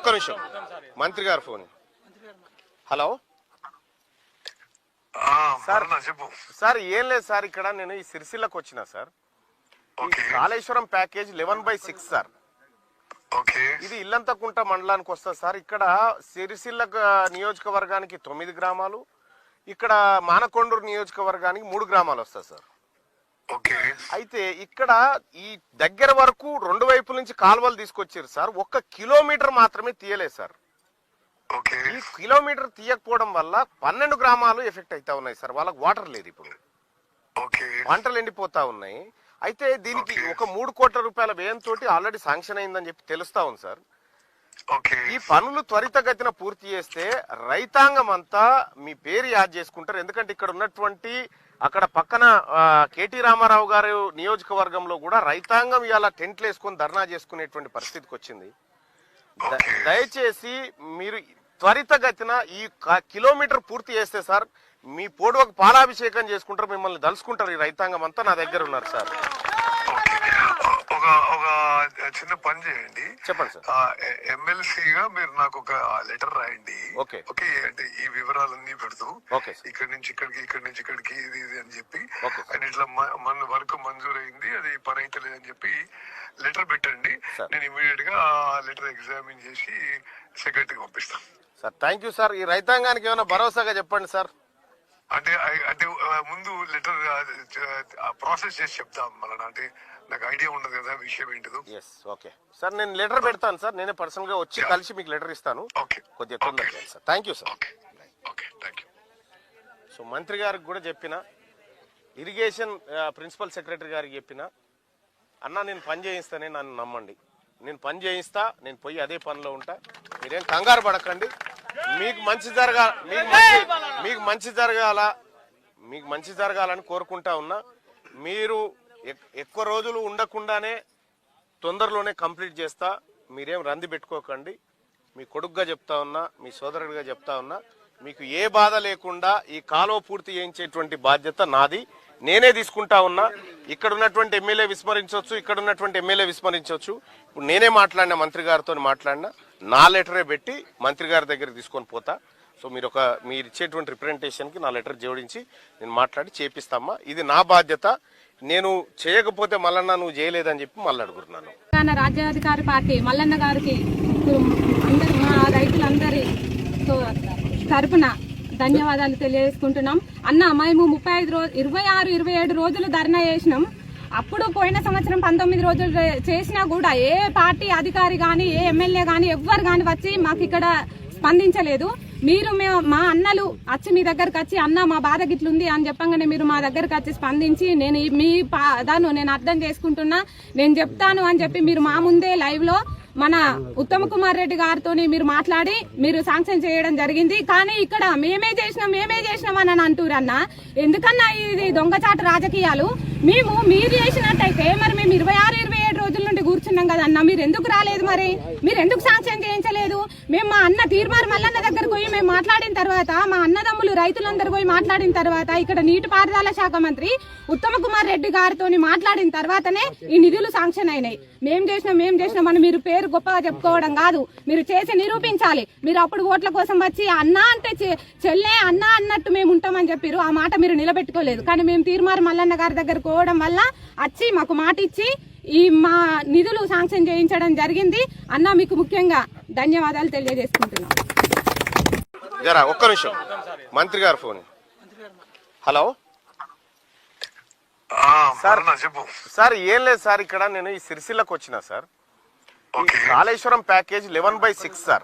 ఒక్క నిమిషం మంత్రి గారు ఫోన్. Hello sir. సార్ ఏం లేదు సార్, ఇక్కడ నేను ఈ సిరిసిల్లకు వచ్చిన సార్. Kaleshwaram package 11/6 sir. ఇది ఇల్లంతకుంట మండలానికి వస్తుంది సార్. ఇక్కడ సిరిసిల్ల నియోజకవర్గానికి 9 గ్రామాలు, ఇక్కడ మానకొండూరు నియోజకవర్గానికి 3 గ్రామాలు వస్తాయి సార్. అయితే ఇక్కడ ఈ దగ్గర వరకు 2 వైపుల నుంచి కాలువలు తీసుకొచ్చారు సార్. 1 కిలోమీటర్ మాత్రమే తీయలేదు సార్. ఈ కిలోమీటర్ తీయకపోవడం వల్ల 12 గ్రామాలు ఎఫెక్ట్ అవుతా ఉన్నాయి సార్. వాళ్ళకి వాటర్ లేదు, ఇప్పుడు పంటలు ఎండిపోతా ఉన్నాయి. అయితే దీనికి ఒక 3 కోట్ల రూపాయల వ్యయంతో ఆల్రెడీ శాంక్షన్ అయిందని చెప్పి తెలుస్తా ఉంది సార్. ఈ పనులు త్వరితగతిన పూర్తి చేస్తే రైతాంగం అంతా మీ పేరు యాద్ చేసుకుంటారు. ఎందుకంటే ఇక్కడ ఉన్నటువంటి అక్కడ పక్కన కేటీ రామారావు గారు నియోజకవర్గంలో కూడా రైతాంగం ఇవాళ టెంట్లు వేసుకొని ధర్నా చేసుకునేటువంటి పరిస్థితికి వచ్చింది. దయచేసి మీరు త్వరితగతిన ఈ కిలోమీటర్ పూర్తి చేస్తే సార్ మీ పోడువకు పాలాభిషేకం చేసుకుంటారు, మిమ్మల్ని దలుచుకుంటారు. ఈ రైతాంగం అంతా నా దగ్గర ఉన్నారు సార్. ఒక చిన్న పని చేయండి, చెప్పండి సార్. ఎమ్మెల్సీగా మీరు నాకు ఒక లెటర్ రాయండి. ఓకే అంటే ఈ వివరాలన్నీ పెడుతూ ఇక్కడ నుంచి ఇక్కడికి, ఇక్కడి నుంచి ఇక్కడికి, ఇది ఇది అని చెప్పి అండ్ ఇట్లా మన వర్క్ మంజూరైంది, అది పని అయితే లేదని చెప్పి లెటర్ పెట్టండి. నేను ఇమీడియట్ గా ఆ లెటర్ ఎగ్జామిన్ చేసి సెక్రటరీకి పంపిస్తాను సార్. Thank you sir. ఈ రైతాంగానికి ఏమైనా భరోసాగా చెప్పండి సార్. అంటే ముందు లెటర్ ప్రాసెస్ చేసి చెప్తాం మనం, అంటే నాకు ఐడియా ఉండదు కదా విషయం ఏంటిదో. ఓకే సార్, నేను లెటర్ పెడతాను సార్. నేనే పర్సనల్ గా వచ్చి కలిసి మీకు లెటర్ ఇస్తాను. కొద్దిగా తొందరగా sir. Thank you sir. So మంత్రి గారికి కూడా చెప్పిన, ఇరిగేషన్ ప్రిన్సిపల్ సెక్రటరీ గారికి చెప్పిన, అన్న నేను పని చేయిస్తానే, నన్ను నమ్మండి, నేను పని చేయిస్తా, నేను పోయి అదే పనిలో ఉంటా, మీరేం కంగారు పడకండి. మీకు మంచి జరగాలని కోరుకుంటా ఉన్నా. మీరు ఎక్కువ రోజులు ఉండకుండానే తొందరలోనే కంప్లీట్ చేస్తా, మీరేం రంది పెట్టుకోకండి. మీ కొడుకుగా చెప్తా ఉన్నా, మీ సోదరుడిగా చెప్తా ఉన్నా, మీకు ఏ బాధ లేకుండా ఈ కాలువ పూర్తి చేయించేటువంటి బాధ్యత నాది, నేనే తీసుకుంటా ఉన్నా. ఇక్కడ ఉన్నటువంటి ఎమ్మెల్యే విస్మరించవచ్చు, ఇక్కడ ఉన్నటువంటి ఎమ్మెల్యే విస్మరించవచ్చు. ఇప్పుడు నేనే మాట్లాడినా, మంత్రి గారితో మాట్లాడినా, నా లెటరే పెట్టి మంత్రి గారి దగ్గర తీసుకొని పోతా. సో మీరు ఇచ్చేటువంటి రిప్రజెంటేషన్కి నా లెటర్ జోడించి నేను మాట్లాడి చేపిస్తామా. ఇది నా బాధ్యత. నేను చేయకపోతే మల్లన్న నువ్వు చేయలేదని చెప్పి మళ్ళీ అడుగుతున్నాను. రాజ్యాధికారి పార్టీ మల్లన్న గారికి మా రైతులందరి తరపున ధన్యవాదాలు తెలియజేసుకుంటున్నాం. అన్న మేము 26-27 రోజులు ధర్నా చేసినాం. అప్పుడు పోయిన సంవత్సరం 19 రోజులు చేసినా కూడా ఏ పార్టీ అధికారి కానీ, ఏ ఎమ్మెల్యే కానీ, ఎవ్వరు కానీ వచ్చి మాకు ఇక్కడ స్పందించలేదు. మీరు మా అన్నలు వచ్చి మీ దగ్గరకు వచ్చి, అన్న మా బాధ గిట్లుంది అని చెప్పగానే మీరు మా దగ్గరకు వచ్చి స్పందించి, నేను మీ బాధను నేను అర్థం చేసుకుంటున్నా, నేను చెప్తాను అని చెప్పి మీరు మా ముందే లైవ్ లో మన ఉత్తమ్ కుమార్ రెడ్డి గారితో మీరు మాట్లాడి మీరు శాంక్షన్ చేయడం జరిగింది. కానీ ఇక్కడ మేమే చేసినాం అని అంటురన్న. ఎందుకన్నా ఇది దొంగచాటు రాజకీయాలు? మీరు చేసినట్టయితే మరి మేము 26-27 రోజుల నుండి కూర్చున్నాం కదన్నా, మీరు ఎందుకు రాలేదు? మరి మీరు ఎందుకు శాంక్షన్ చేయించలేదు? మేము మా అన్న తీర్మార్ మల్లన్న దగ్గరకు పోయి మేము మాట్లాడిన తర్వాత, మా అన్నదమ్ములు రైతులందరూ పోయి మాట్లాడిన తర్వాత, ఇక్కడ నీటిపారుదల శాఖ మంత్రి ఉత్తమ్ కుమార్ రెడ్డి గారితో మాట్లాడిన తర్వాతనే ఈ నిధులు శాంక్షన్ అయినాయి. మేం చేసినాం అని మీరు పేరు గొప్పగా చెప్పుకోవడం కాదు, మీరు చేసి నిరూపించాలి. మీరు అప్పుడు ఓట్ల కోసం వచ్చి అన్న అంటే చెల్లె అన్న అన్నట్టు మేము ఉంటామని చెప్పారు. ఆ మాట మీరు నిలబెట్టుకోలేదు. కానీ మేము తీర్మార్ మల్లన్న గారి దగ్గర పోవడం వల్ల వచ్చి మాకు మాట ఇచ్చి ఈ మా నిధులు శాంక్షన్ చేయించడం జరిగింది. అన్న మీకు ముఖ్యంగా ధన్యవాదాలు తెలియజేసుకుంటున్నాం. ఒక్క నిమిషం మంత్రి గారు ఫోన్. Hello sir. ఏం లేదు సార్, ఇక్కడ నేను ఈ సిరిసిల్లకు వచ్చిన సార్. Kaleshwaram package 11/6 sir.